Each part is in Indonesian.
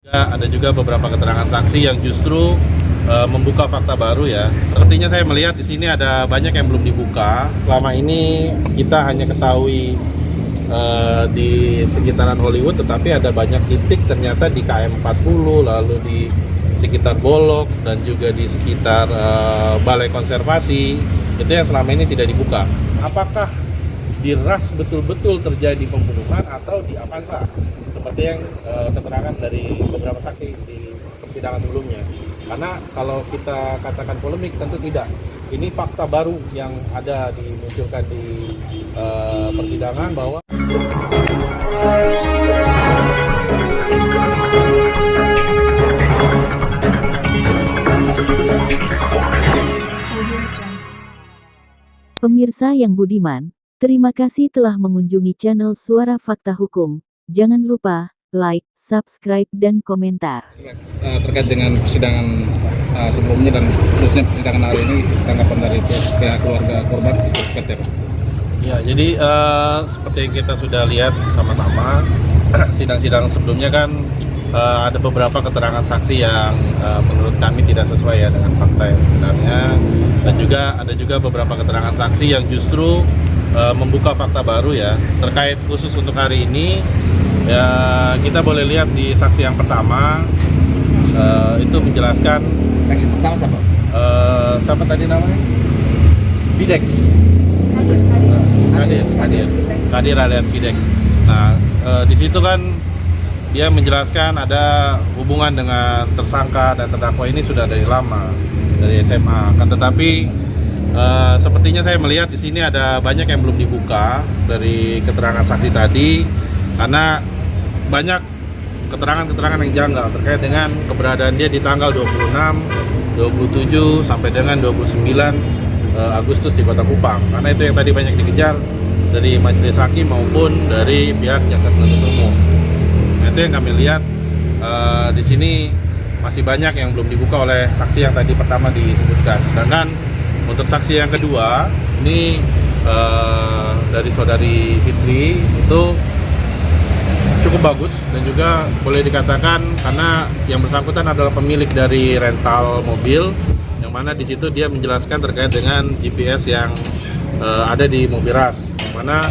Ada juga beberapa keterangan saksi yang justru membuka fakta baru ya. Sepertinya saya melihat di sini ada banyak yang belum dibuka. Selama ini kita hanya ketahui di sekitaran Hollywood, tetapi ada banyak titik ternyata di KM 40, lalu di sekitar Bolok dan juga di sekitar Balai Konservasi itu yang selama ini tidak dibuka. Apakah di RAS betul-betul terjadi pembunuhan atau di Avanza seperti yang keterangan dari beberapa saksi di persidangan sebelumnya? Karena kalau kita katakan polemik, tentu tidak. Ini fakta baru yang ada dimunculkan di persidangan bahwa Pemirsa yang budiman, terima kasih telah mengunjungi channel Suara Fakta Hukum. Jangan lupa like, subscribe, dan komentar. Terkait dengan persidangan sebelumnya dan khususnya persidangan hari ini, tanggapan dari pihak keluarga korban itu seperti apa? ya, jadi seperti yang kita sudah lihat sama-sama, sidang-sidang sebelumnya kan ada beberapa keterangan saksi yang menurut kami tidak sesuai ya dengan fakta yang sebenarnya, dan juga ada juga beberapa keterangan saksi yang justru membuka fakta baru ya. Terkait khusus untuk hari ini ya, kita boleh lihat di saksi yang pertama itu menjelaskan. Saksi pertama siapa? Siapa tadi namanya? Bidex. Kadir alias Bidex. Nah, di situ kan dia menjelaskan ada hubungan dengan tersangka dan terdakwa ini sudah dari lama, dari SMA. Kan tetapi sepertinya saya melihat di sini ada banyak yang belum dibuka dari keterangan saksi tadi, karena banyak keterangan-keterangan yang janggal terkait dengan keberadaan dia di tanggal 26, 27 sampai dengan 29 Agustus di Kota Kupang. Karena itu yang tadi banyak dikejar dari majelis hakim maupun dari pihak jaksa penuntut umum. Nah, itu yang kami lihat di sini masih banyak yang belum dibuka oleh saksi yang tadi pertama disebutkan. Sedangkan untuk saksi yang kedua ini dari saudari Fitri itu cukup bagus dan juga boleh dikatakan karena yang bersangkutan adalah pemilik dari rental mobil, yang mana di situ dia menjelaskan terkait dengan GPS yang ada di mobil RAS, yang mana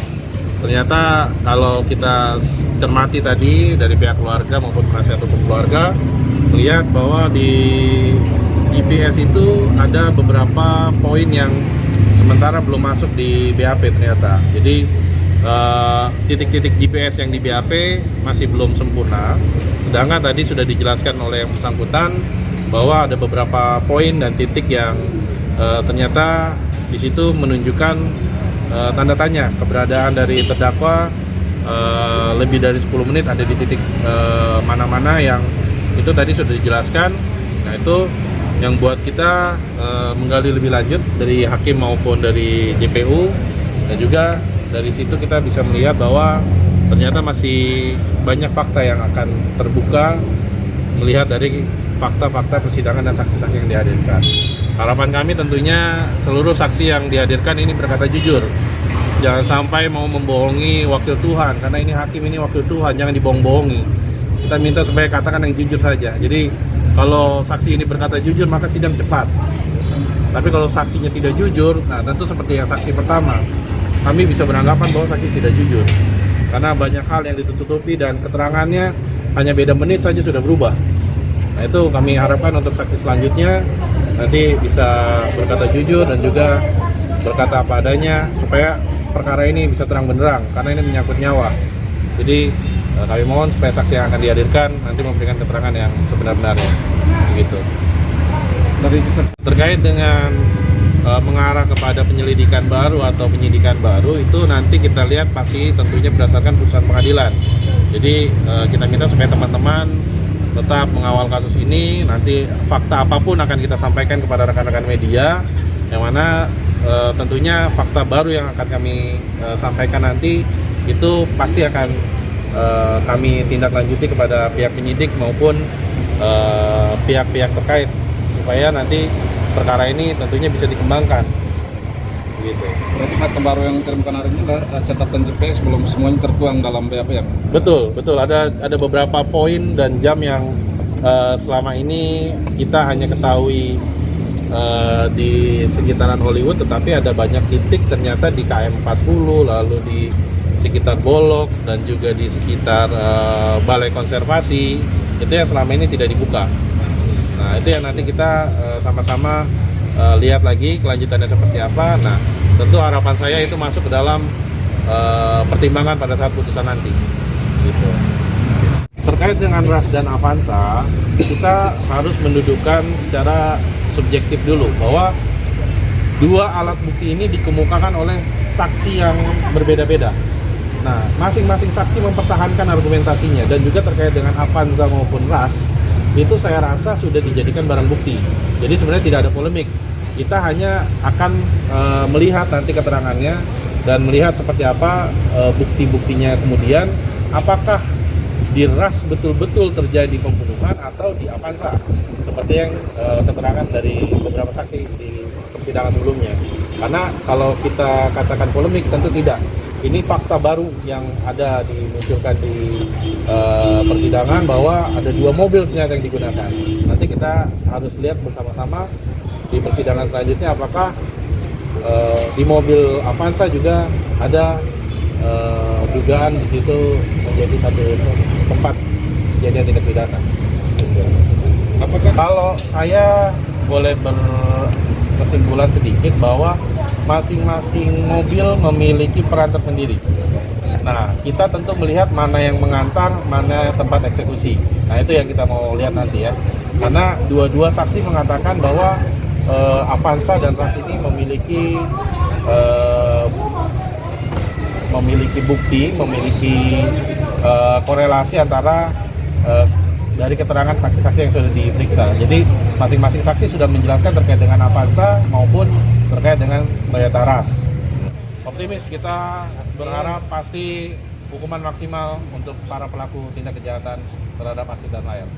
ternyata kalau kita cermati tadi dari pihak keluarga maupun penasihat hukum keluarga melihat bahwa di GPS itu ada beberapa poin yang sementara belum masuk di BAP ternyata. Jadi titik-titik GPS yang di BAP masih belum sempurna. Sedangkan tadi sudah dijelaskan oleh yang bersangkutan bahwa ada beberapa poin dan titik yang ternyata di situ menunjukkan tanda tanya keberadaan dari terdakwa lebih dari 10 menit ada di titik mana-mana yang itu tadi sudah dijelaskan. Nah, itu yang buat kita menggali lebih lanjut dari hakim maupun dari JPU, dan juga dari situ kita bisa melihat bahwa ternyata masih banyak fakta yang akan terbuka melihat dari fakta-fakta persidangan dan saksi-saksi yang dihadirkan. Harapan kami tentunya seluruh saksi yang dihadirkan ini berkata jujur. Jangan sampai mau membohongi wakil Tuhan, karena ini hakim, ini wakil Tuhan, jangan dibohong-bohongi. Kita minta supaya katakan yang jujur saja. Jadi kalau saksi ini berkata jujur maka sidang cepat. Tapi kalau saksinya tidak jujur, nah tentu seperti yang saksi pertama, kami bisa beranggapan bahwa saksi tidak jujur. Karena banyak hal yang ditutupi dan keterangannya hanya beda menit saja sudah berubah. Nah, itu kami harapkan untuk saksi selanjutnya nanti bisa berkata jujur dan juga berkata apa adanya supaya perkara ini bisa terang benderang, karena ini menyangkut nyawa. Jadi kami mohon supaya saksi yang akan dihadirkan nanti memberikan keterangan yang sebenar-benarnya. Begitu. Terkait dengan mengarah kepada penyelidikan baru atau penyidikan baru, itu nanti kita lihat pasti tentunya berdasarkan putusan pengadilan. Jadi kita minta supaya teman-teman tetap mengawal kasus ini. Nanti fakta apapun akan kita sampaikan kepada rekan-rekan media, yang mana tentunya fakta baru yang akan kami sampaikan nanti itu pasti akan kami tindak lanjuti kepada pihak penyidik maupun pihak-pihak terkait, supaya nanti perkara ini tentunya bisa dikembangkan. Begitu. Berarti fakta baru yang dikirimkan hari ini adalah catatan GPS belum semuanya tertuang dalam BAP ya? Betul. Ada beberapa poin dan jam yang selama ini kita hanya ketahui di sekitaran Hollywood, tetapi ada banyak titik ternyata di KM 40, lalu di sekitar Bolok dan juga di sekitar Balai Konservasi itu yang selama ini tidak dibuka. Nah, itu yang nanti kita sama-sama lihat lagi kelanjutannya seperti apa. Nah, tentu harapan saya itu masuk ke dalam pertimbangan pada saat putusan nanti. Gitu. Terkait dengan RAS dan Avanza, kita harus mendudukkan secara subjektif dulu bahwa dua alat bukti ini dikemukakan oleh saksi yang berbeda-beda. Nah, masing-masing saksi mempertahankan argumentasinya, dan juga terkait dengan Avanza maupun RAS itu saya rasa sudah dijadikan barang bukti. Jadi sebenarnya tidak ada polemik. Kita hanya akan melihat nanti keterangannya dan melihat seperti apa bukti-buktinya, kemudian apakah di RAS betul-betul terjadi pembunuhan atau di Avanza seperti yang keterangan dari beberapa saksi di persidangan sebelumnya. Karena kalau kita katakan polemik, tentu tidak. Ini fakta baru yang ada dimunculkan di persidangan bahwa ada dua mobil ternyata yang digunakan. Nanti kita harus lihat bersama-sama di persidangan selanjutnya apakah di mobil Avanza juga ada dugaan di situ menjadi satu tempat kejadian tindak pidana. Apakah kalau saya boleh berkesimpulan sedikit bahwa masing-masing mobil memiliki peran tersendiri. Nah, kita tentu melihat mana yang mengantar, mana tempat eksekusi. Nah, itu yang kita mau lihat nanti ya. Karena dua-dua saksi mengatakan bahwa Avanza dan RAS ini memiliki bukti, memiliki korelasi antara dari keterangan saksi-saksi yang sudah diperiksa. Jadi masing-masing saksi sudah menjelaskan terkait dengan Avanza maupun terkait dengan Toyota RAS. Optimis, kita berharap pasti hukuman maksimal untuk para pelaku tindak kejahatan terhadap aset dan layar.